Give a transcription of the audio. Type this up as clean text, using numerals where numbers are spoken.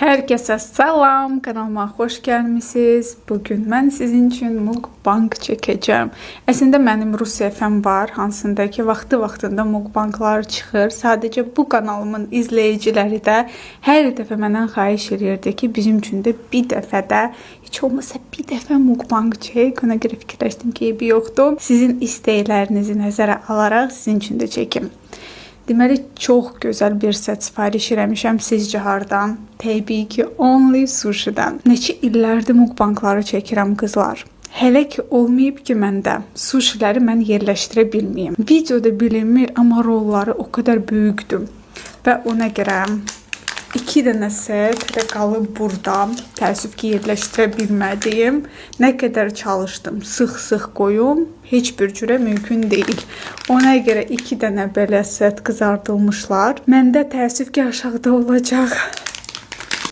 Herkese salam, kanalıma xoş gəlmisiniz. Bugün mən sizin üçün mukbang çəkəcəm. Əslində mənim Rus səhifəm var, hansında ki vaxtında mukbanglar çıxır. Sadəcə bu kanalımın izləyiciləri də hər dəfə məndən xahiş edirdi ki, bizim üçün də bir dəfə də, heç olmasa bir dəfə mukbang çək. Ona görə fikirləşdim ki, eybi yoxdur. Sizin istəklərinizi nəzərə alaraq sizin üçün də çəkim. Deməli, çox gözəl bir set sifariş eləmişəm. Sizcə hardan? Təbii ki, Only Sushi'dən. Neçə illərdir mukbangları çəkirəm qızlar. Hələ ki olmayıb ki məndə sushiləri mən yerləşdirə bilməyim. Videoda bilinmir, amma rolları o qədər böyükdür. Və ona görə 2 dənə set qalıb burada. Təəssüf ki, yerləşdirə bilmədiyim. Nə qədər çalışdım, sıx qoyum, heç bir cürə mümkün deyil. Ona görə 2 dənə belə set qızardılmışlar. Məndə təəssüf ki, aşağıda olacaq.